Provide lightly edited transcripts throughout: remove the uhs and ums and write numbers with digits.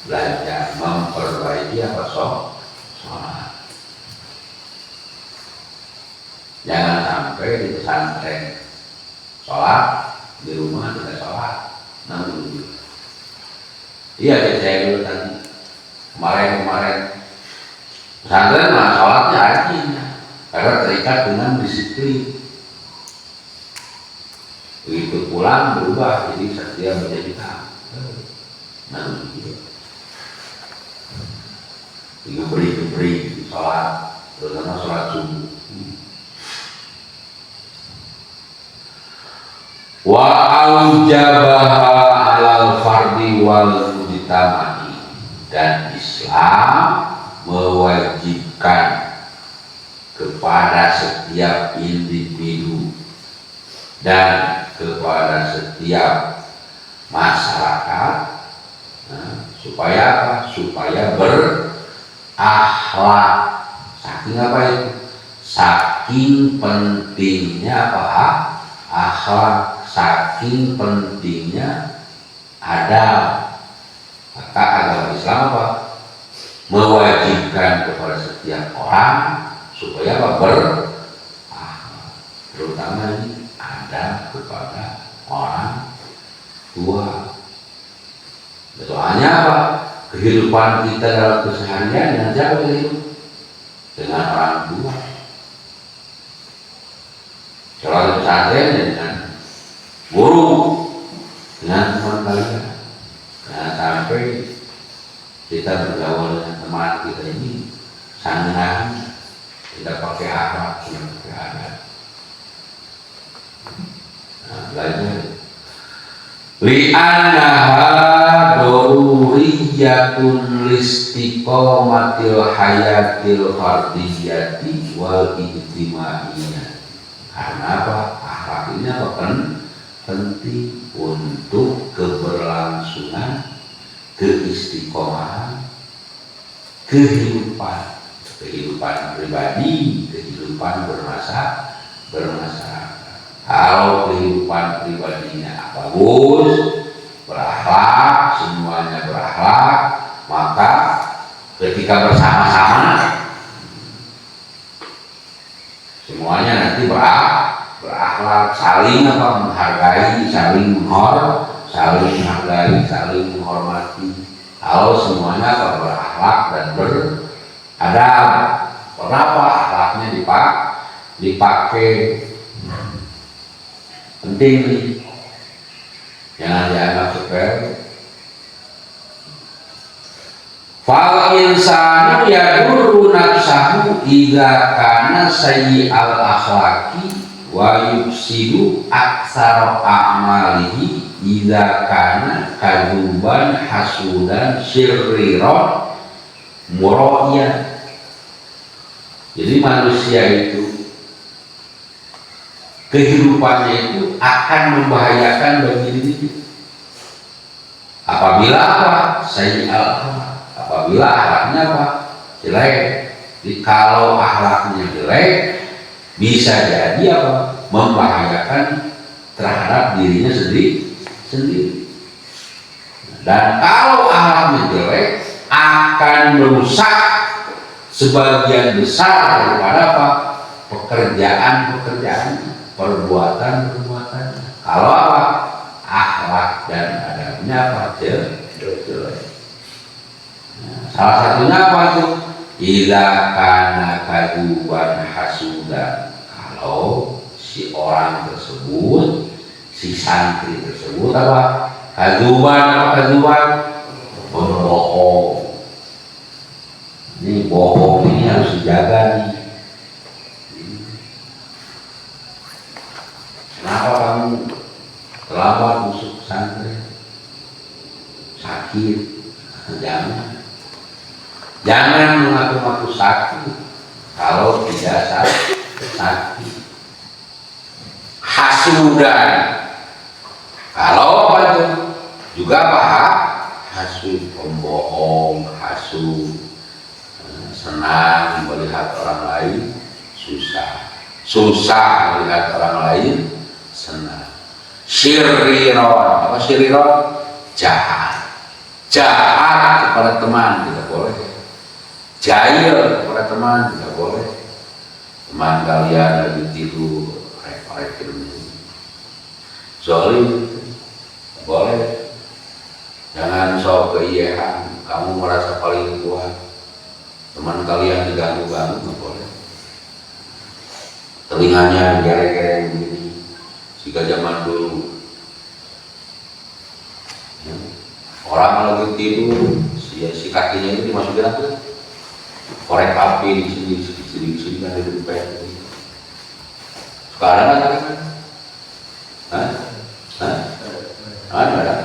belajar memperbaiki apa sholat. Jangan sampai di pesantren sholat, di rumah tidak sholat. Namun iya, saya dulu tadi kemarin pesantren mah sholatnya rajin karena terikat dengan disiplin. Begitu pulang berubah jadi satria menjadi tamu. Namun diberi sholat, terutama sholat subuh. Wa aujabaha alal fardi wal mujtamai, dan Islam mewajibkan kepada setiap individu dan kepada setiap masyarakat, supaya apa? Supaya berakhlak. Saking apa itu? Saking pentingnya apa? Akhlak. Saking pentingnya adab. Maka agama Islam apa? Mewajibkan kepada setiap orang supaya apa? Berakhlak. Terutama ini adab kepada orang tua. Soalnya apa? Kehidupan kita dalam keseharian dengan siapa hidup? Dengan orang tua. Kalau pesantren dengan guru, dengan teman kalian. Nah, sampai kita bergaul dengan teman kita ini sangat tidak pakai akhlak, tidak pakai adab. Nah, belajar. Li'annaha daruriyatun listiqomatil hayatil fardiyati wal ijtimaiyah. Karena apa? Akhlak ini apa? Penting untuk keberlangsungan, keistiqomahan, kehidupan pribadi, kehidupan bermasyarakat. Kalau kehidupan pribadinya bagus, berakhlak, semuanya berakhlak, maka ketika bersama-sama semuanya nanti berakhlak, saling apa? Menghargai, saling menghargai, saling menghormati. Kalau semuanya apa? Berakhlak dan beradab. Kenapa akhlaknya dipakai? Penting nih, jangan dianggap sepele. Fal insanu yadurru nafsahu idza kana sayyi'al akhlaqi wa yufsidu aktsara a'malihi idza kana kadzuban hasudan syirriran muraiyan. Jadi manusia itu kehidupannya itu akan membahayakan bagi dirinya apabila apa? Sayyi'al akhlaq. Apabila akhlaknya apa? Jelek. Jadi kalau akhlaknya jelek, bisa jadi apa? Membahayakan terhadap dirinya sendiri. Dan kalau akhlaknya jelek, akan merusak sebagian besar daripada apa? Pekerjaan-pekerjaannya, perbuatan-perbuatannya. Kalau apa? Akhlak dan adabnya apa? Jelek. Salah satunya apa itu? Idza kana kadzuban hasudan. Kalau si orang tersebut, si santri tersebut apa? Kadzuban? Berbohong. Ini bohong ini harus dijaga nih. Kenapa kamu terlambat masuk pesantren? Sakit? Jangan mengaku-ngaku sakit kalau tidak sakit. Hasudan, kalau apa itu? Juga hasud, pembohong, hasud, senang melihat orang lain susah melihat orang lain senang. Syirriron, apa syirriron? Jahat jahat kepada teman tidak boleh, jahil kepada teman tidak boleh. Teman kalian lagi tidur, rek-rek zalim tidak boleh. Jangan sok keiyahan, kamu merasa paling kuat, teman kalian diganggu-ganggu nggak boleh. Telinganya gereng-gereng begini, jika zaman dulu orang lagi tidur, si kakinya itu dimasukin apa? Korek api di sini kan di depan. Sekarang ada kan? Ada.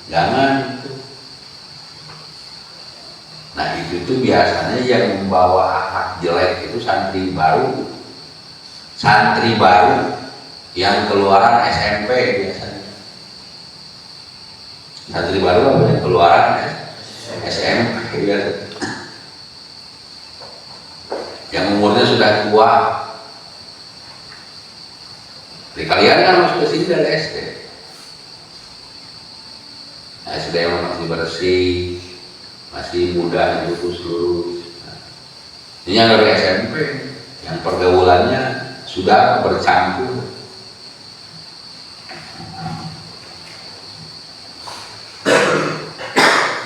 Jangan itu. Nah itu biasanya yang membawa akhlak jelek itu santri baru yang keluaran SMP biasanya. Santri baru apa yang keluaran SMP biasa. Yang umurnya sudah tua. Jadi kalian kan masuk ke sini dari SD. SD yang masih bersih, masih muda, lurus. Ini yang dari SMP, yang pergaulannya sudah bercampur.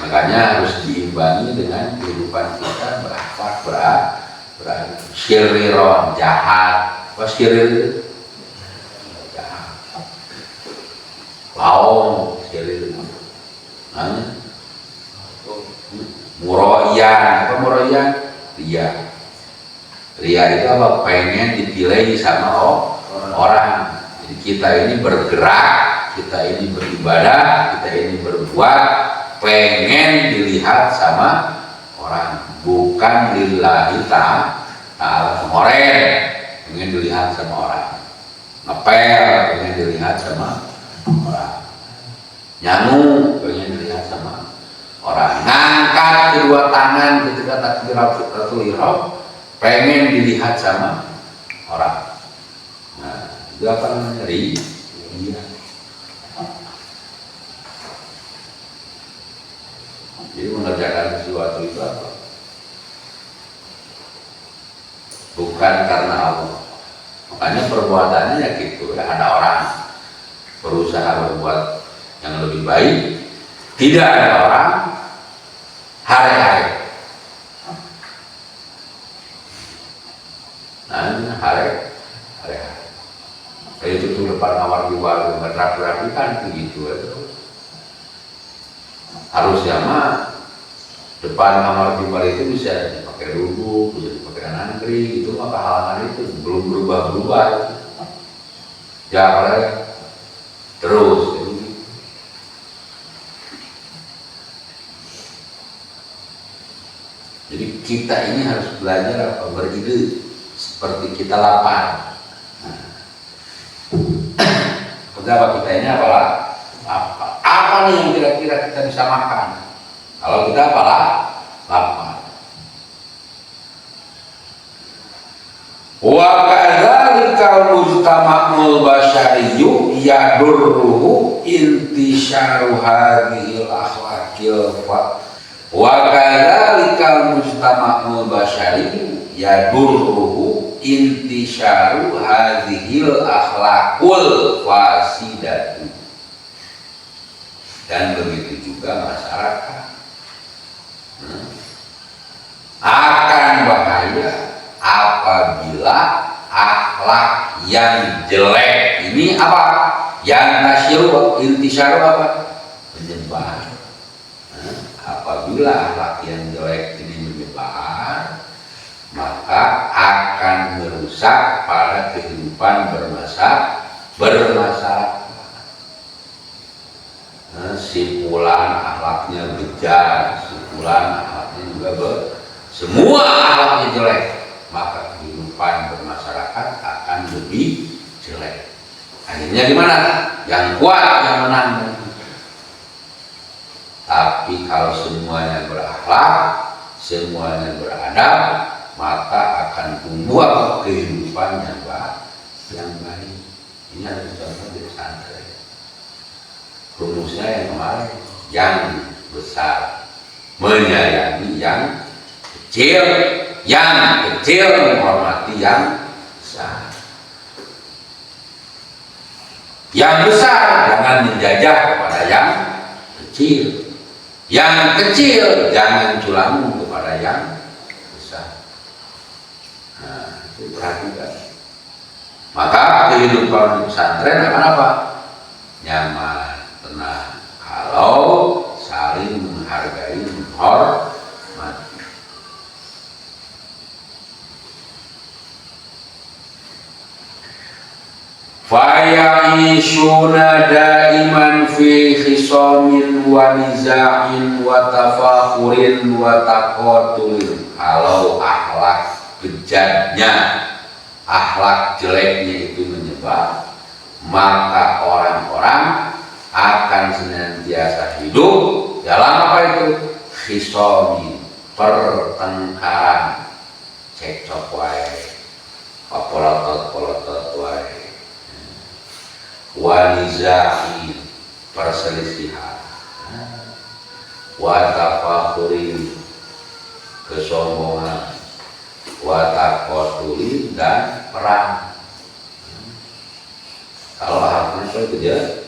Makanya harus diimbangi dengan kehidupan kita berakhlak, syiriron, jahat. Apa syirir itu? Jahat. Laong, syirir. Muroyan, apa muroyan? Ria itu apa? Pengen dipilih sama orang. Jadi kita ini bergerak, kita ini beribadah, kita ini berbuat, pengen dilihat sama orang, bukan lillahi ta'ala. Kemarin pengen dilihat sama orang, ngepel pengen dilihat sama orang, nyangu pengen dilihat sama orang, ngangkat kedua tangan ketika takbiratul ihram pengen dilihat sama orang. Nah, itu apa namanya? Ria. Jadi mengerjakan sesuatu itu apa? Bukan karena Allah. Makanya perbuatannya ya gitu. Ya, ada orang berusaha berbuat yang lebih baik, tidak ada orang hari-hari. Nah, ini hari-hari. Kayak itu depan kamar juga nggak rapi-rapi kan begitu itu. Harusnya mah depan kamar timbal itu bisa dipakai duduk, bisa dipakai nangkring, itu maka halangan itu belum berubah-ubah. Ya terus. Jadi kita ini harus belajar apa? Beride seperti kita lapar. Apa kita ini apalah? Apa nih yang kira-kira kita bisa makan? Kalau kita apalah? Lapar. Wa kadzalika mujtama'ul basyariyyu yadurruhu intisyaru hadhil akhlaqil wa kadzalika mujtama'ul basyariyyu yadurruhu intisyaru hadhil akhlaqul fasidatu. Dan begitu juga masyarakat akan bahaya apabila akhlak yang jelek ini apa? Yang nasyiru, intisyaru apa? Menyebar. Apabila akhlak yang jelek ini menyebar, maka akan merusak pada kehidupan bermasyarakat. Simpulan akhlaknya bejat, simpulan akhlaknya juga semua akhlaknya jelek, maka kehidupan bermasyarakat akan lebih jelek. Akhirnya gimana? Yang kuat yang menang. Tapi kalau semuanya berakhlak, semuanya beradab, maka akan tumbuh kehidupan yang baik. Ini ada contoh di pesantren. Rumusnya yang kemarin, yang besar, menyayangi yang kecil, yang kecil menghormati yang besar. Yang besar jangan menjajah kepada yang kecil, yang kecil jangan culamu kepada yang besar. Nah, itu perhatikan. Maka kehidupan pesantren akan apa? Nyaman, tenang, kalau saling menghargai, menghormati. Faya'ishuna daiman fi khisamin wa niza'in wa tafakhurin wa taqatulin. Kalau akhlak bejatnya, akhlak jeleknya itu menyebar, maka orang-orang akan senantiasa hidup dalam apa itu? Khisamin, pertengkaran, cekcok wae, polotot wae. Wanizahi, perselisihan, watafakhurin, kesombongan, watakotulin, dan perang. Kalau harusnya itu dia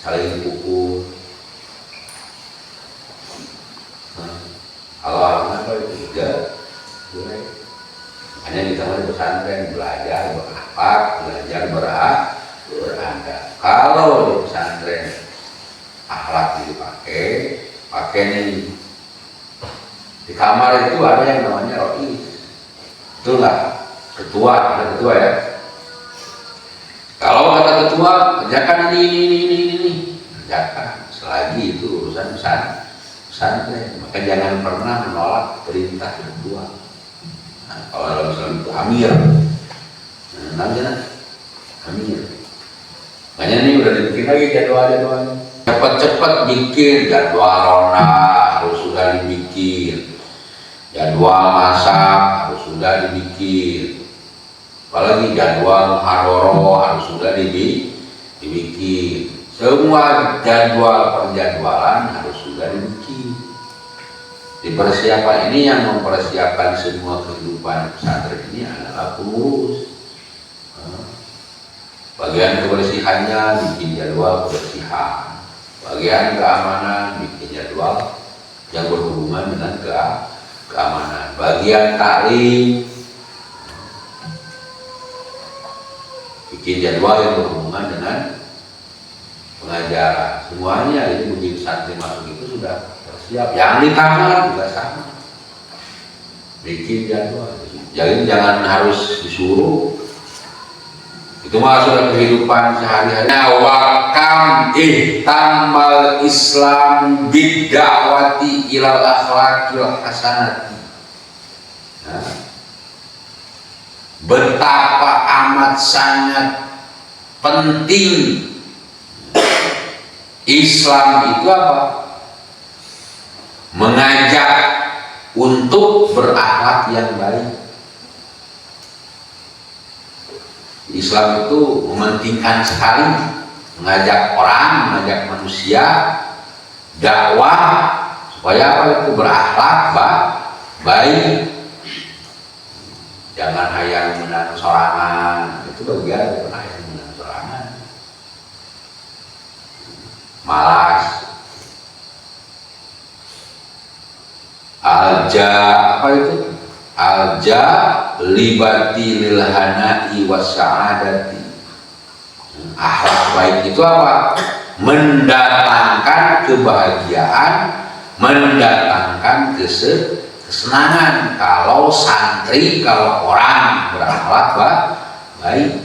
saling pukul. Kalau harusnya itu dia hanya di taman pesantren belajar berakhlak, belajar berada. Kalau di pesantren akhlak pakai nih. Di kamar itu ada yang namanya rois, betul nggak? Ketua, ada ketua ya. Kalau kata ketua kerjakan ini, kerjakan. Selagi itu urusan pesantren, maka jangan pernah menolak perintah ketua. Nah, kalau dalam Islam itu amir, namanya amir. Makanya ini udah dibikin lagi jadwal-jadwalnya. Cepat-cepat bikin jadwal ronda, harus sudah dibikin. Jadwal masak harus sudah dibikin. Apalagi jadwal hadoro harus sudah dibikin. Semua jadwal perjadwalan harus sudah dibikin. Di persiapan ini yang mempersiapkan semua kehidupan pesantren ini adalah pengurus. Bagian kebersihannya bikin jadwal kebersihan, bagian keamanan bikin jadwal yang berhubungan dengan keamanan, bagian taklim bikin jadwal yang berhubungan dengan pengajaran. Semuanya ini begitu santri masuk itu sudah tersiap. Yang di kamar juga sama, bikin jadwal. Jadi jangan harus disuruh. Itu mah sudah kehidupan sehari-hari. Wakam ihtamal Islam bid'awati ilal akhlaqil hasanati. Nah, betapa amat sangat penting Islam itu apa? Mengajak untuk berakhlak yang baik. Islam itu mementingkan sekali mengajak orang, mengajak manusia dakwah supaya apa itu berakhlak baik. Jangan hayang menang sorangan, itu bagian dari hayang menang sorangan. Malas. Alja apa itu? Alja libati lilhanai wasya'adati. Akhlak baik itu apa? Mendatangkan kebahagiaan, mendatangkan kesenangan. Kalau santri, kalau orang berakhlak baik.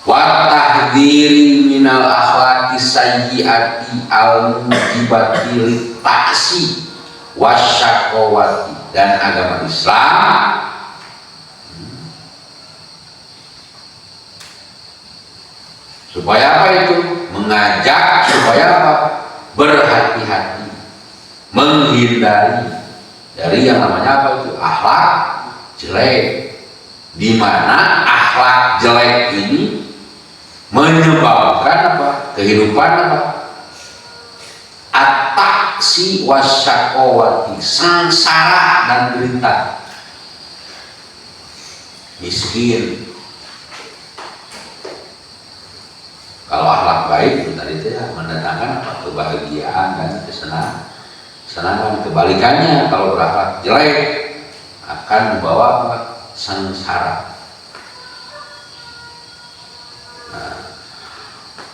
Wa tahdhiri minal akhlaqi sayyiati al-mujibati lita'si wasyaqawati. Dan agama Islam supaya apa itu? Mengajak supaya apa? Berhati-hati, menghindari dari yang namanya apa itu? Akhlak jelek. Di mana akhlak jelek ini menyebabkan apa? Kehidupan apa? Ataksi wasyakowati, sengsara dan derita, miskin. Kalau akhlak baik itu tadi itu ya mendatangkan apa? Kebahagiaan dan kesenangan. Kebalikannya kalau berakhlak jelek akan membawa apa? Sengsara.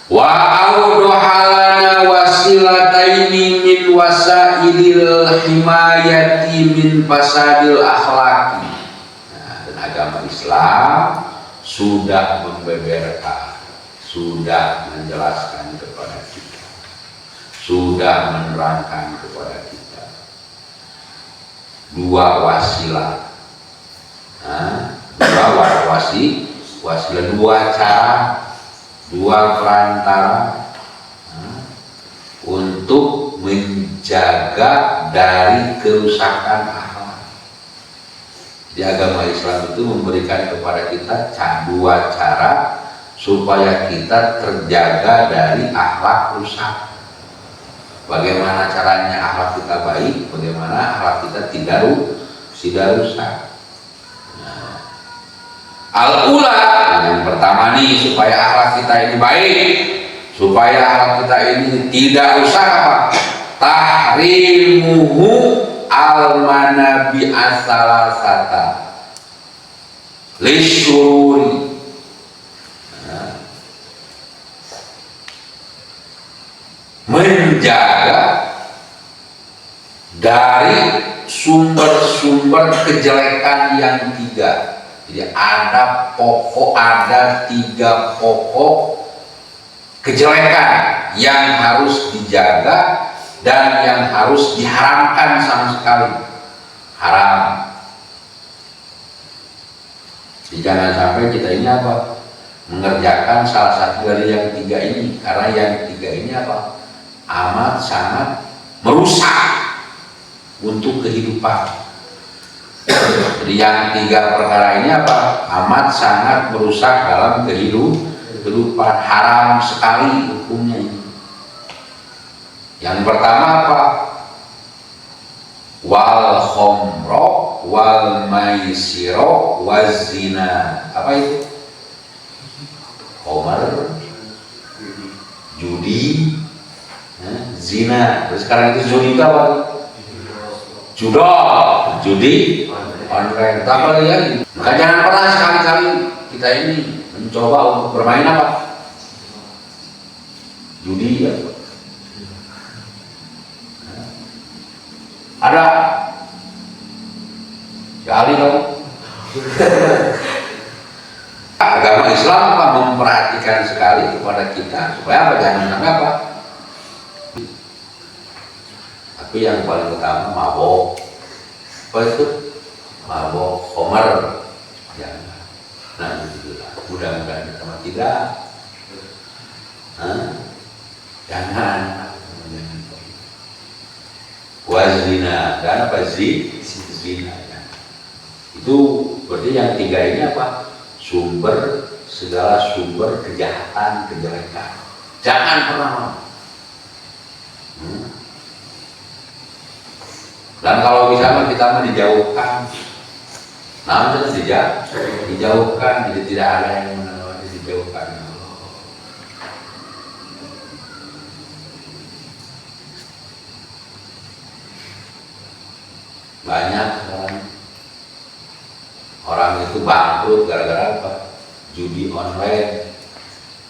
Wa audohalana wasilataini min wasailil himayati min fasadil akhlaki. Dan agama Islam sudah membeberkan, sudah menjelaskan kepada kita, sudah menerangkan kepada kita dua wasilah, wasilah dua cara, dua perantara untuk menjaga dari kerusakan akhlak. Di agama Islam itu memberikan kepada kita dua cara supaya kita terjaga dari akhlak rusak. Bagaimana caranya akhlak kita baik, bagaimana akhlak kita tidak rusak. Al-ula, yang pertama nih, supaya akhlak kita ini baik, supaya akhlak kita ini tidak rusak apa? Tahrimuhu al-manabi as-salasata lisyururi. Menjaga dari sumber-sumber kejelekan yang tiga. Jadi ada tiga pokok kejelekan yang harus dijaga dan yang harus diharamkan sama sekali. Haram. Jadi jangan sampai kita ini apa? Mengerjakan salah satu dari yang tiga ini, karena yang tiga ini apa? Amat sangat merusak untuk kehidupan. Jadi yang tiga perkara ini apa? Amat sangat merusak dalam kehidupan, haram sekali hukumnya ini. Yang pertama apa? Wal khomro wal maisiro waz zina. Apa itu? Homer, judi, zina. Terus sekarang itu judi itu apa? Judi online. Apa lagi? Maka jangan pernah sekali-kali kita ini mencoba untuk bermain apa? Judi ya. Ada sekali dong. Agama Islam apa? Memperhatikan sekali kepada kita supaya apa? Jangan sampai apa? Tapi yang paling utama mabok. Apa itu? Mabok, homer. Jangan. Nah, mudah-mudahan kita tidak. Jangan. Wazina, dan apa zina. Itu berarti yang tiga ini apa? Segala sumber kejahatan, kejelekan. Jangan pernah. Dan kalau bisa kita dijauhkan. Nah, dijauhkan, jadi tidak ada yang menawar, dijauhkan. Banyak orang itu bangkrut gara-gara apa? Judi online.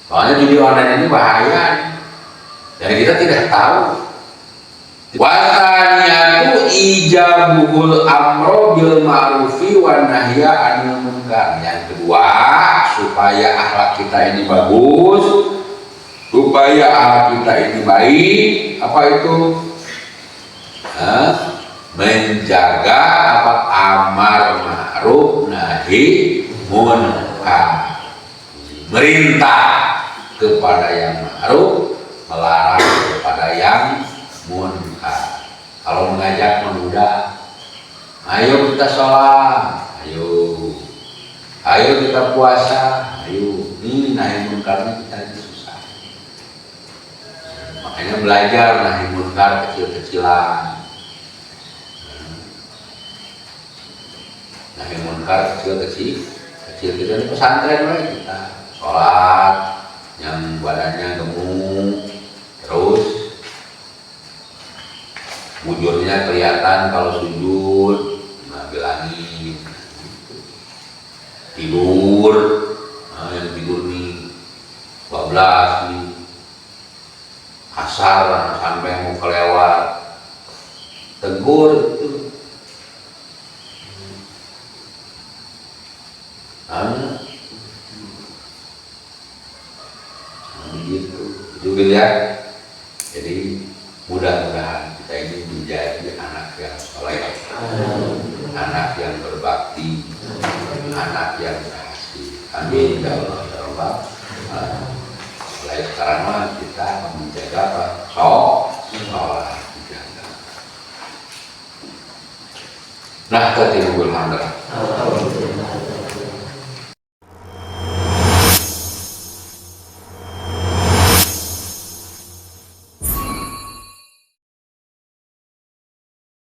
Soalnya judi online ini bahaya, dan kita tidak tahu. Wasaniyatu ijabuhul amro bil ma'rufi wa nahya 'anil munkar. Yang kedua, supaya akhlak kita ini bagus, supaya akhlak kita ini baik, apa itu? Menjaga apa? Amar ma'ruf nahi munkar. Merintah kepada yang ma'ruf, melarang kepada yang munkar. Kalau mengajak mudah, ayo kita sholat, ayo kita puasa, ayo. Ini nahi munkarnya kita Makanya belajar nahi munkar kecil-kecilan. Nahi munkar kecil-kecil ini pesantren lah kita sholat yang badannya gemuk, terus bujurnya kelihatan kalau sujud, nah bilangin tidur, nah yang tidur nih 12 nih asar sampai mau kelewat, tegur itu. Begitu itu dilihat. Jadi mudah-mudahan kita ini menjadi anak yang soleh, anak yang berbakti, anak yang berhasil. Amin ya Allah ya Rabbal alamin. Mulai sekarang mah kita menjaga apa? Sholat dijaga. Nah, ketimul hamdalah.